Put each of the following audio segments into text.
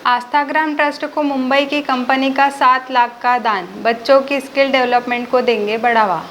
आस्थाग्राम trust को मुंबई की company का 7 लाख का दान, बच्चों की स्किल डेवलपमेंट को देंगे बढ़ावा।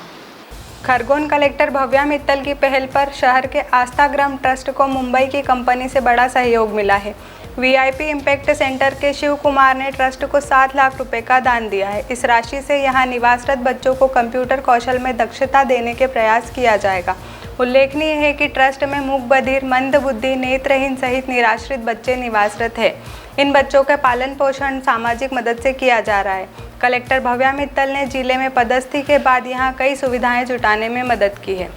खरगोन कलेक्टर भव्या मित्तल की पहल पर शहर के आस्थाग्राम ट्रस्ट को मुंबई की कंपनी से बड़ा सहयोग मिला है। वीआईपी इम्पैक्ट सेंटर के शिव कुमार ने ट्रस्ट को 7 लाख रुपए का दान दिया है। इस राशि से यहां निवासरत बच्चों को कंप्यूटर कौशल में दक्षता देने के प्रयास किया जाएगा। उल्लेखनीय है कि ट्रस्ट में मूक बधिर, मंदबुद्धि, नेत्रहीन सहित निराश्रित बच्चे निवासरत हैं। इन बच्चों का पालन पोषण सामाजिक मदद से किया जा रहा है। कलेक्टर भव्या मित्तल ने जिले में पदस्थी के बाद यहां कई सुविधाएं जुटाने में मदद की है।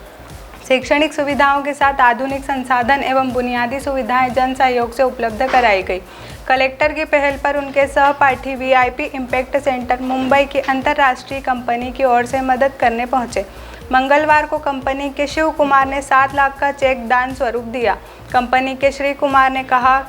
शैक्षणिक सुविधाओं के साथ आधुनिक संसाधन एवं बुनियादी सुविधाएं जन सहयोग से उपलब्ध कराई गई। कलेक्टर की पहल पर उनके सहपाठी वीआईपी इम्पैक्ट सेंटर मुंबई की अंतर्राष्ट्रीय कंपनी की ओर से मदद करने पहुंचे। मंगलवार को कंपनी के शिव कुमार ने 7 लाख का चेक दान स्वरूप दिया। कंपनी के श्री कुमार ने कहा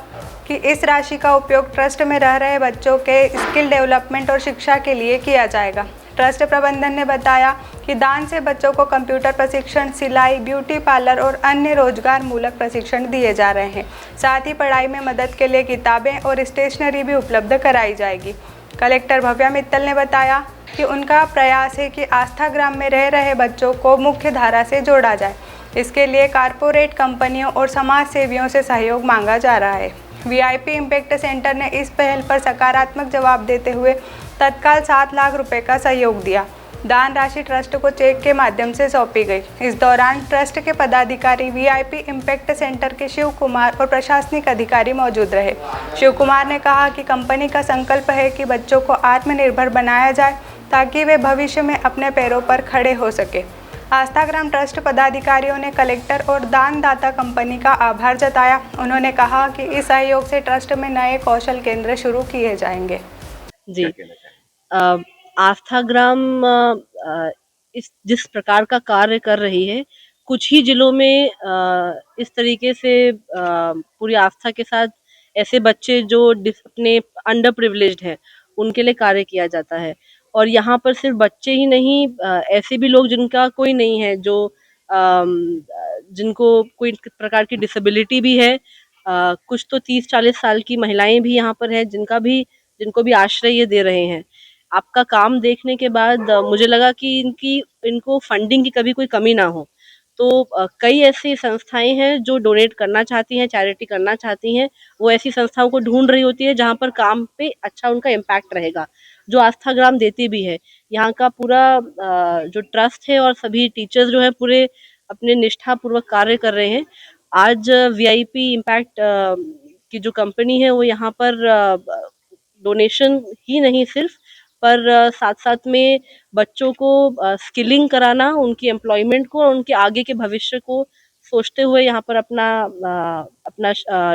कि इस राशि का उपयोग ट्रस्ट में रह रहे बच्चों के स्किल डेवलपमेंट और शिक्षा के लिए किया जाएगा। ट्रस्ट प्रबंधन ने बताया कि दान से बच्चों को कंप्यूटर प्रशिक्षण, सिलाई, ब्यूटी पार्लर और अन्य रोजगार मूलक प्रशिक्षण दिए जा रहे हैं। साथ ही पढ़ाई में मदद के लिए किताबें और स्टेशनरी भी उपलब्ध कराई जाएगी। कलेक्टर भव्या मित्तल ने बताया कि उनका प्रयास है कि आस्थाग्राम में रह रहे बच्चों को मुख्य धारा से जोड़ा जाए। इसके लिए कारपोरेट कंपनियों और समाज सेवियों से सहयोग मांगा जा रहा है। वीआईपी इम्पैक्ट सेंटर ने इस पहल पर सकारात्मक जवाब देते हुए तत्काल 7 लाख रुपए का सहयोग दिया। दान राशि ट्रस्ट को चेक के माध्यम से सौंपी गई। इस दौरान ट्रस्ट के पदाधिकारी, वीआईपी इम्पैक्ट सेंटर के शिव कुमार और प्रशासनिक अधिकारी मौजूद रहे। शिव कुमार ने कहा कि कंपनी का संकल्प है कि बच्चों को आत्मनिर्भर बनाया जाए ताकि वे भविष्य में अपने पैरों पर खड़े हो सके। आस्थाग्राम ट्रस्ट पदाधिकारियों ने कलेक्टर और दानदाता कंपनी का आभार जताया। उन्होंने कहा कि इस सहयोग से ट्रस्ट में नए कौशल केंद्र शुरू किए जाएंगे। जी, आस्थाग्राम इस जिस प्रकार का कार्य कर रही है, कुछ ही जिलों में इस तरीके से पूरी आस्था के साथ ऐसे बच्चे जो अपने अंडर प्रिविलेज्ड हैं, उनके लिए कार्य किया जाता है। और यहाँ पर सिर्फ बच्चे ही नहीं, ऐसे भी लोग जिनका कोई नहीं है, जो जिनको कोई प्रकार की डिसेबिलिटी भी है, कुछ तो 30-40 साल की महिलाएं भी यहाँ पर हैं, जिनको भी आश्रय ये दे रहे हैं। आपका काम देखने के बाद मुझे लगा कि इनको फंडिंग की कभी कोई कमी ना हो। तो कई ऐसी संस्थाएं हैं जो डोनेट करना चाहती हैं, चैरिटी करना चाहती हैं। वो ऐसी संस्थाओं को ढूंढ रही होती है जहाँ पर काम पे अच्छा उनका इम्पैक्ट रहेगा, जो आस्थाग्राम देती भी है। यहाँ का पूरा जो ट्रस्ट है और सभी टीचर्स जो है पूरे अपने निष्ठापूर्वक कार्य कर रहे हैं। आज वीआईपी इम्पैक्ट की जो कंपनी है वो यहाँ पर डोनेशन ही नहीं सिर्फ, पर साथ साथ में बच्चों को स्किलिंग कराना, उनकी एम्प्लॉयमेंट को और उनके आगे के भविष्य को सोचते हुए यहाँ पर अपना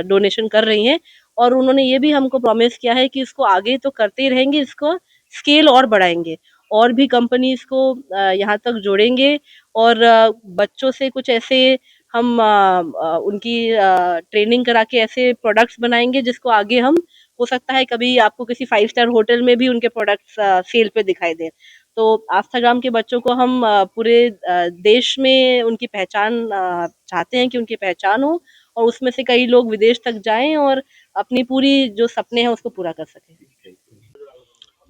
डोनेशन कर रही हैं। और उन्होंने ये भी हमको प्रॉमिस किया है कि इसको आगे तो करते ही रहेंगे, इसको स्केल और बढ़ाएंगे, और भी कंपनी इसको यहाँ तक जोड़ेंगे। और बच्चों से कुछ ऐसे हम उनकी ट्रेनिंग करा के ऐसे प्रोडक्ट्स बनाएंगे जिसको आगे हम, हो सकता है कभी आपको किसी 5 स्टार होटल में भी उनके प्रोडक्ट्स सेल पे दिखाई दें। तो आस्थाग्राम के बच्चों को हम पूरे देश में उनकी पहचान चाहते हैं कि उनकी पहचान हो, और उसमें से कई लोग विदेश तक जाएं और अपनी पूरी जो सपने हैं उसको पूरा कर सकें।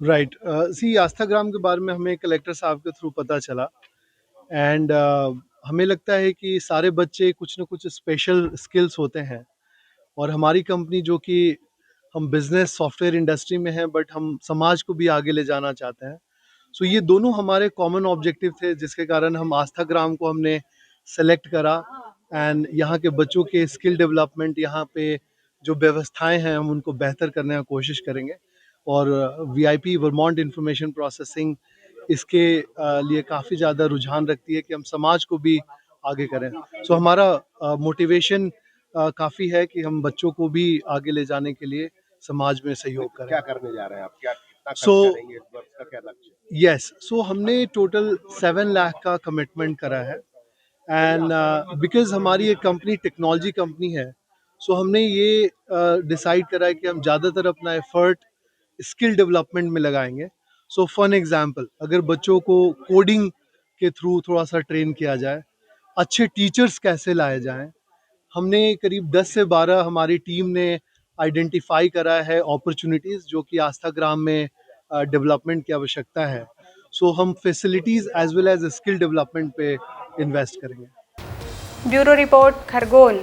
राइट, सी आस्थाग्राम के बारे में हमें कलेक्टर साहब के थ्रू पता चला, एंड हमें लगता है कि सारे बच्चे कुछ ना कुछ स्पेशल स्किल्स होते हैं। और हमारी कंपनी, जो कि हम बिजनेस सॉफ्टवेयर इंडस्ट्री में हैं, बट हम समाज को भी आगे ले जाना चाहते हैं। सो ये दोनों हमारे कॉमन ऑब्जेक्टिव थे, जिसके कारण हम आस्थाग्राम को हमने सेलेक्ट करा। एंड यहाँ के बच्चों के स्किल डेवलपमेंट, यहाँ पे जो व्यवस्थाएं हैं, हम उनको बेहतर करने की कोशिश करेंगे। और वीआईपी वर्मोंट इंफॉर्मेशन प्रोसेसिंग इसके लिए काफ़ी ज़्यादा रुझान रखती है कि हम समाज को भी आगे करें। सो हमारा मोटिवेशन काफ़ी है कि हम बच्चों को भी आगे ले जाने के लिए समाज में सहयोग करें। क्या करने जा रहे हैं आप? क्या कितना खर्च सो करेंगे इस वर्ष का, क्या लक्ष्य? यस, सो हमने टोटल 7 लाख का कमिटमेंट करा है। एंड बिकॉज हमारी एक कंपनी टेक्नोलॉजी कंपनी है, सो हमने ये डिसाइड करा है कि हम ज़्यादातर अपना एफर्ट स्किल डेवलपमेंट में लगाएंगे। सो फॉर एग्जांपल, अगर बच्चों को कोडिंग के थ्रू थोड़ा सा ट्रेन किया जाए, अच्छे टीचर्स कैसे लाए जाएं, हमने करीब 10 से 12 हमारी टीम ने आइडेंटिफाई करा है अपॉर्चुनिटीज़ जो कि आस्थाग्राम में डेवलपमेंट की आवश्यकता है। सो हम facilities as well as skill development पे इन्वेस्ट करेंगे। Bureau report, Khargone.